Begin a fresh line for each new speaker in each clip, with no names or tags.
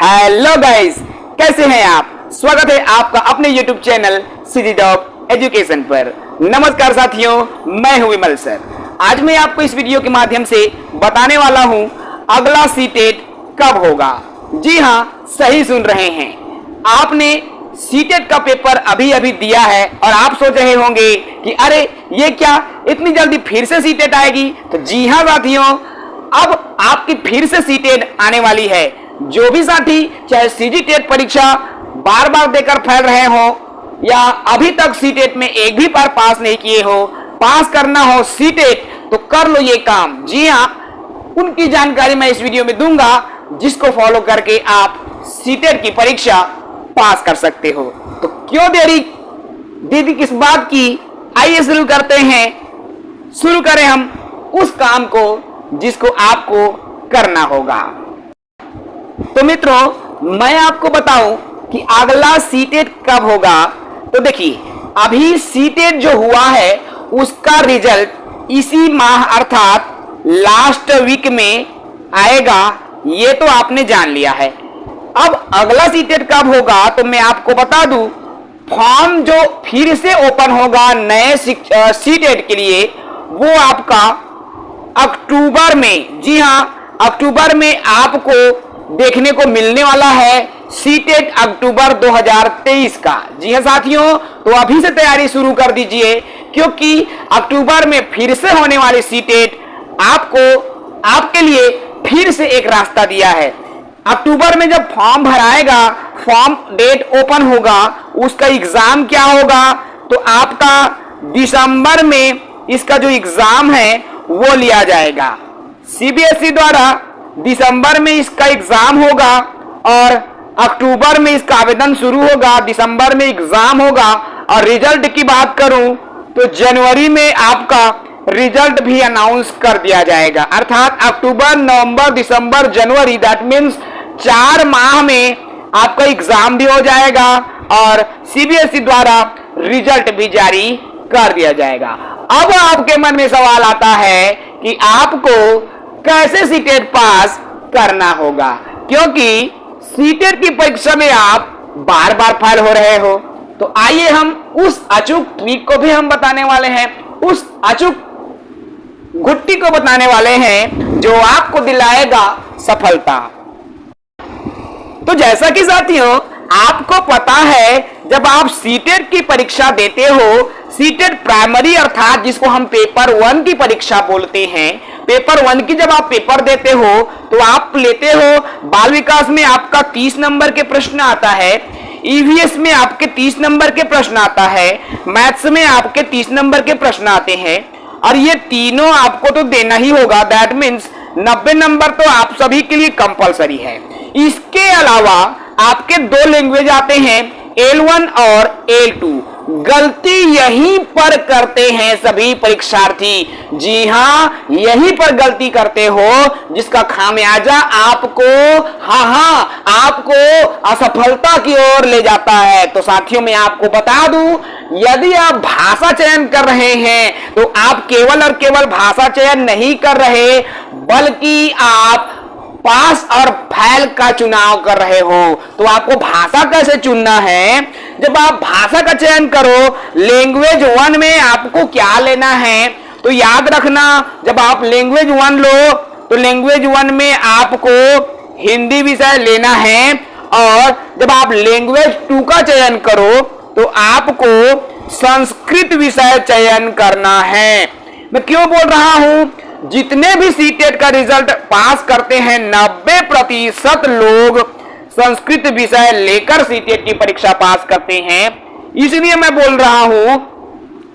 Hello guys, कैसे हैं आप। स्वागत है आपका अपने YouTube channel CG top education पर। नमस्कार साथियों, मैं हूं विमल सर। आज मैं आपको इस वीडियो के माध्यम से बताने वाला हूं अगला सीटेट कब होगा। जी हां, सही सुन रहे हैं। आपने सीटेट का पेपर अभी अभी दिया है और आप सोच रहे होंगे कि अरे ये क्या, इतनी जल्दी फिर से सीटेट आएगी। तो जी हां साथियों, अब आपकी फिर से सीटेट आने वाली है। जो भी साथी चाहे सीजी टेट परीक्षा बार बार देकर फैल रहे हो या अभी तक सीटेट में एक भी बार पास नहीं किए हो, पास करना हो सीटेट तो कर लो ये काम। जी हाँ, उनकी जानकारी मैं इस वीडियो में दूंगा जिसको फॉलो करके आप सीटेट की परीक्षा पास कर सकते हो। तो क्यों देरी दीदी किस बात की, आइए शुरू करते हैं। शुरू करें हम उस काम को जिसको आपको करना होगा। तो मित्रों, मैं आपको बताऊं कि अगला सीटेट कब होगा। तो देखिए, अभी सीटेट जो हुआ है उसका रिजल्ट इसी माह अर्थात लास्ट वीक में आएगा, ये तो आपने जान लिया है। अब अगला सीटेट कब होगा तो मैं आपको बता दूं, फॉर्म जो फिर से ओपन होगा नए सीटेट के लिए वो आपका अक्टूबर में, जी हां, अक्टूबर में आपको देखने को मिलने वाला है सीटेट अक्टूबर 2023 का। जी हां साथियों, तो अभी से तैयारी शुरू कर दीजिए क्योंकि अक्टूबर में फिर से होने वाली सीटेट आपको आपके लिए फिर से एक रास्ता दिया है। अक्टूबर में जब फॉर्म भराएगा, फॉर्म डेट ओपन होगा, उसका एग्जाम क्या होगा तो आपका दिसंबर में इसका जो एग्जाम है वो लिया जाएगा। सीबीएसई द्वारा दिसंबर में इसका एग्जाम होगा और अक्टूबर में इसका आवेदन शुरू होगा, दिसंबर में एग्जाम होगा। और रिजल्ट की बात करूं तो जनवरी में आपका रिजल्ट भी अनाउंस कर दिया जाएगा। अर्थात अक्टूबर, नवंबर, दिसंबर, जनवरी, दैट मीन्स 4 माह में आपका एग्जाम भी हो जाएगा और सीबीएसई द्वारा रिजल्ट भी जारी कर दिया जाएगा। अब आपके मन में सवाल आता है कि आपको कैसे सीटेट पास करना होगा, क्योंकि सीटेट की परीक्षा में आप बार बार फेल हो रहे हो। तो आइए हम उस अचूक ट्रिक को भी हम बताने वाले हैं, उस अचूक गुट्टी को बताने वाले हैं जो आपको दिलाएगा सफलता। तो जैसा कि साथियों आपको पता है, जब आप सीटेट की परीक्षा देते हो, सीटेट प्राइमरी अर्थात जिसको हम पेपर 1 की परीक्षा बोलते हैं, पेपर 1 की जब आप पेपर देते हो तो आप लेते हो बाल विकास में आपका 30 नंबर के प्रश्न आता है, ईवीएस में आपके 30 नंबर के प्रश्न आता है, मैथ्स में आपके 30 नंबर के प्रश्न आते हैं और ये तीनों आपको तो देना ही होगा। दैट मीन्स 90 नंबर तो आप सभी के लिए कंपलसरी है। इसके अलावा आपके 2 लैंग्वेज आते हैं, L1 और L2। गलती यहीं पर करते हैं सभी परीक्षार्थी। जी हां, यहीं पर गलती करते हो जिसका खामियाजा आपको आपको असफलता की ओर ले जाता है। तो साथियों मैं आपको बता दूं, यदि आप भाषा चयन कर रहे हैं तो आप केवल और केवल भाषा चयन नहीं कर रहे, बल्कि आप पास और फेल का चुनाव कर रहे हो। तो आपको भाषा कैसे चुनना है, जब आप भाषा का चयन करो, लैंग्वेज 1 में आपको क्या लेना है तो याद रखना, जब आप लैंग्वेज 1 लो तो लैंग्वेज 1 में आपको हिंदी विषय लेना है और जब आप लैंग्वेज 2 का चयन करो तो आपको संस्कृत विषय चयन करना है। मैं क्यों बोल रहा हूं, जितने भी सीटेट का रिजल्ट पास करते हैं 90% लोग संस्कृत विषय लेकर सीटेट की परीक्षा पास करते हैं। इसलिए मैं बोल रहा हूं,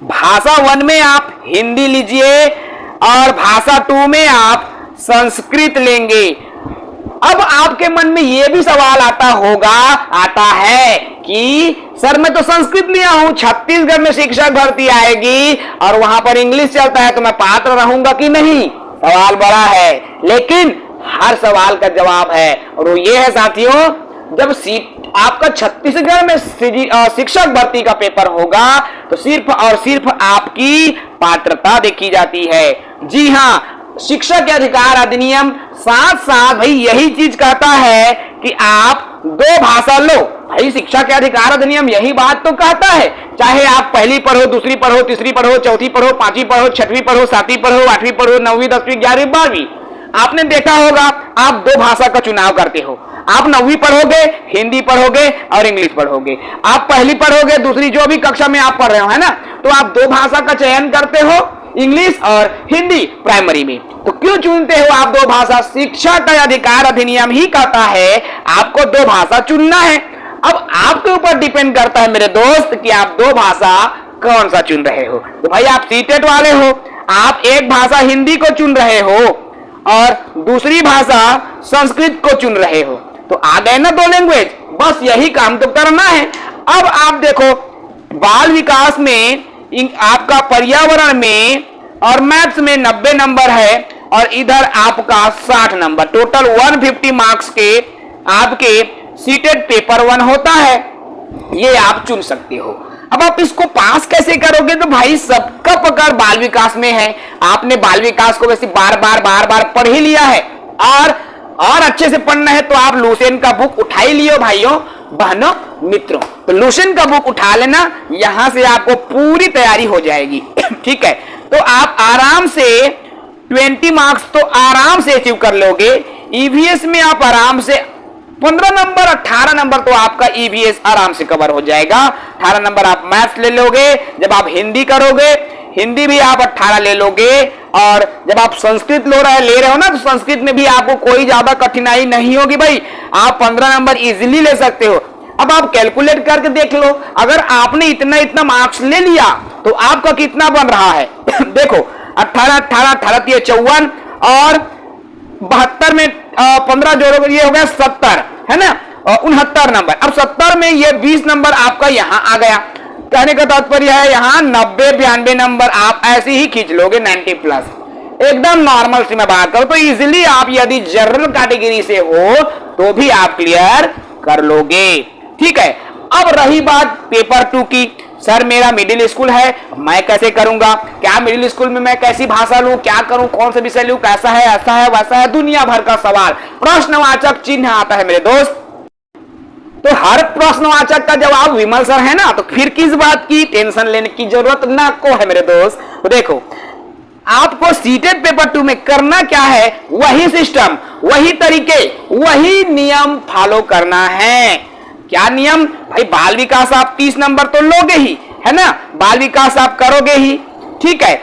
भाषा 1 में आप हिंदी लीजिए और भाषा 2 में आप संस्कृत लेंगे। अब आपके मन में यह भी सवाल आता है कि सर मैं तो संस्कृत लिया हूं, छत्तीसगढ़ में शिक्षक भर्ती आएगी और वहां पर इंग्लिश चलता है तो मैं पात्र रहूंगा कि नहीं। सवाल बड़ा है, लेकिन हर सवाल का जवाब है और वो ये है साथियों, जब सीट आपका छत्तीसगढ़ में शिक्षक भर्ती का पेपर होगा तो सिर्फ और सिर्फ आपकी पात्रता देखी जाती है। जी हां, शिक्षा के अधिकार अधिनियम साथ साथ भाई यही चीज कहता है कि आप दो भाषा लो। भाई शिक्षा के अधिकार अधिनियम यही बात तो कहता है, चाहे आप पहली पढ़ो, दूसरी पढ़ो, तीसरी पढ़ो, चौथी पढ़ो, पांचवी पढ़ो, छठवीं पढ़ो, सातवीं पढ़ो, आठवीं पढ़ो, 9वीं, 10वीं, 11वीं, 12वीं। आपने देखा होगा आप दो भाषा का चुनाव करते हो। आप 9वीं पढ़ोगे, हिंदी पढ़ोगे और इंग्लिश पढ़ोगे। आप पहली पढ़ोगे, दूसरी जो भी कक्षा में आप पढ़ रहे हो, है ना, तो आप दो भाषा का चयन करते हो, इंग्लिश और हिंदी प्राइमरी में। तो क्यों चुनते हो आप दो भाषा? शिक्षा का अधिकार अधिनियम ही कहता है आपको दो भाषा चुनना है। अब आपके ऊपर डिपेंड करता है मेरे दोस्त कि आप दो भाषा कौन सा चुन रहे हो। तो भाई आप सीटेट वाले हो, आप एक भाषा हिंदी को चुन रहे हो और दूसरी भाषा संस्कृत को चुन रहे हो, तो आ गए ना दो लैंग्वेज। बस यही काम तो करना है। अब आप देखो बाल विकास में आपका पर्यावरण में और मैथ्स में 90 नंबर है और इधर आपका 60 नंबर, टोटल 150 मार्क्स के आपके सीटेड पेपर 1 होता है। ये आप चुन सकते हो। अब आप इसको पास कैसे करोगे? तो भाई सबका पकड़ बाल विकास में है। आपने बाल विकास को वैसे बार बार पढ़ ही लिया है और अच्छे से पढ़ना है तो आप लुसेंट का बुक उठा ही लियो भाइयों, बहनों, मित्रों। तो लुसेंट का बुक उठा लेना, यहां से आपको पूरी तैयारी हो जाएगी। ठीक है, तो आप आराम से 20 मार्क्स तो आराम से अचीव कर लोगे। ईवीएस में आप आराम से 15 नंबर 18 नंबर तो आपका ईवीएस आराम से कवर हो जाएगा। 18 नंबर आप मैथ्स ले लोगे। जब आप हिंदी करोगे, हिंदी भी आप 18 ले लोगे। और जब आप संस्कृत ले रहे हो ना, तो संस्कृत में भी आपको कोई ज्यादा कठिनाई नहीं होगी भाई, आप 15 नंबर इजीली ले सकते हो। अब आप कैलकुलेट करके देख लो, अगर आपने इतना मार्क्स ले लिया तो आपका कितना बन रहा है? देखो 18 18 18 54 और 72 में 15 जोड़ोगे, ये हो गया 70, है ना, 69 नंबर। अब 70 में ये 20 नंबर आपका यहां आ गया। कहने का तात्पर्य है यहां 90 92 नंबर आप ऐसे ही खींच लोगे, 90 प्लस। एकदम नॉर्मल से मैं बात करूं तो इजीली आप यदि जनरल कैटेगरी से हो तो भी आप क्लियर कर लोगे। ठीक है, अब रही बात पेपर 2 की। सर मेरा मिडिल स्कूल है, मैं कैसे करूंगा? क्या मिडिल स्कूल में मैं कैसी भाषा लूं, क्या करूं, कौन सा विषय लूं, कैसा है, ऐसा है, वैसा है, दुनिया भर का सवाल, प्रश्नवाचक चिन्ह आता है मेरे दोस्त। तो हर प्रश्नवाचक का जवाब विमल सर है ना, तो फिर किस बात की टेंशन लेने की जरूरत ना को है मेरे दोस्त। तो देखो आपको सीटेड पेपर 2 में करना क्या है, वही सिस्टम, वही तरीके, वही नियम फॉलो करना है। क्या नियम? भाई बाल विकास आप 30 नंबर तो लोगे ही, है ना, बाल विकास आप करोगे ही। ठीक है,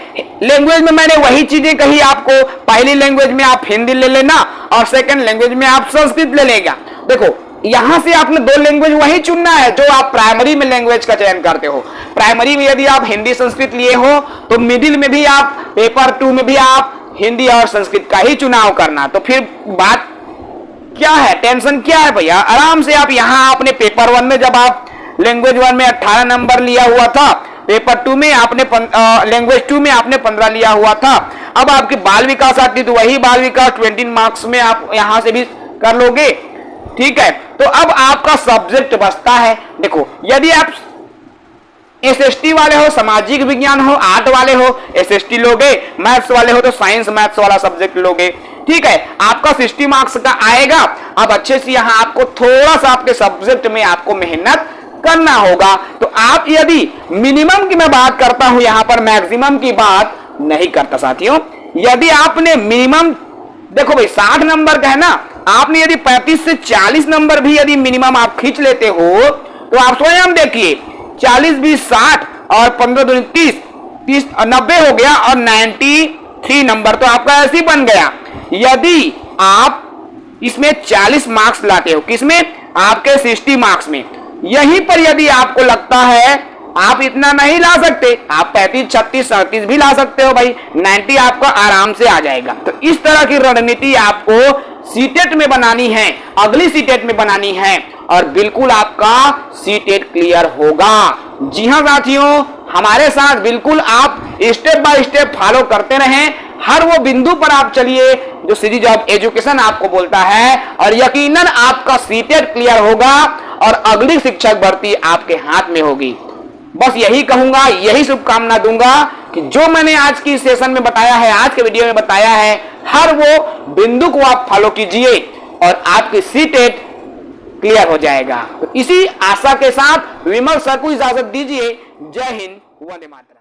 लैंग्वेज में मैंने वही चीजें कही आपको, पहली लैंग्वेज में आप हिंदी ले लेना और सेकंड लैंग्वेज में आप संस्कृत ले लेगा। देखो यहां से आपने दो लैंग्वेज वही चुनना है जो आप प्राइमरी में लैंग्वेज का चयन करते हो। प्राइमरी में यदि आप हिंदी संस्कृत लिए हो तो मिडिल में भी आप पेपर 2 में भी आप हिंदी और संस्कृत का ही चुनाव करना। तो फिर बात क्या है, टेंशन क्या है भैया? आराम से आप यहां आपने पेपर 1 में जब आप लैंग्वेज 1 में 18 नंबर लिया हुआ था, पेपर 2 में आपने लैंग्वेज 2 में आपने 15 लिया हुआ था। अब आपकी बाल विकास आती तो वही बाल विकास 20 मार्क्स में आप यहां से भी कर लोगे। ठीक है, तो अब आपका सब्जेक्ट बचता है। देखो यदि आप एसएसटी वाले हो, सामाजिक विज्ञान हो, आर्ट वाले हो, एसएसटी लोगे, मैथ्स वाले हो तो साइंस मैथ्स वाला सब्जेक्ट लोगे। ठीक है, आपका 60 मार्क्स का आएगा। अब अच्छे से यहां आपको थोड़ा सा आपके सब्जेक्ट में आपको मेहनत करना होगा। तो आप यदि मिनिमम की मैं बात करता हूं, यहां पर मैक्सिमम की बात नहीं करता साथियों। यदि आपने मिनिमम देखो भाई 60 नंबर का है ना, आपने यदि 35 से 40 नंबर भी यदि मिनिमम आप खींच लेते हो तो आप स्वयं देखिए 40 20 60 और 15 दूनी 30 90 हो गया और 93 नंबर तो आपका ऐसे ही बन गया। यदि आप इसमें 40 मार्क्स लाते हो, किसमें? आपके 60 मार्क्स में। यहीं पर यदि आपको लगता है आप इतना नहीं ला सकते, आप 35 36 37 भी ला सकते हो भाई, 90 आपका आराम से आ जाएगा। तो इस तरह की रणनीति आपको सीटेट में बनानी है, अगली सीटेट में बनानी है और बिल्कुल आपका सीटेट क्लियर होगा। जी हां साथियों, हमारे साथ बिल्कुल आप स्टेप बाय स्टेप फॉलो करते रहें। हर वो बिंदु पर आप चलिए जो सिटी जॉब एजुकेशन आपको बोलता है और यकीनन आपका सीटेट क्लियर होगा और अगली शिक्षक भर्ती आपके हाथ में होगी। बस यही कहूंगा, यही शुभकामना दूंगा। कि जो मैंने आज की सेशन में बताया है, आज के वीडियो में बताया है, हर वो बिंदु को आप फॉलो कीजिए और आपकी सीटेट क्लियर हो जाएगा। तो इसी आशा के साथ विमल सर को इजाजत दीजिए। जय हिंद, वंदे मातरम।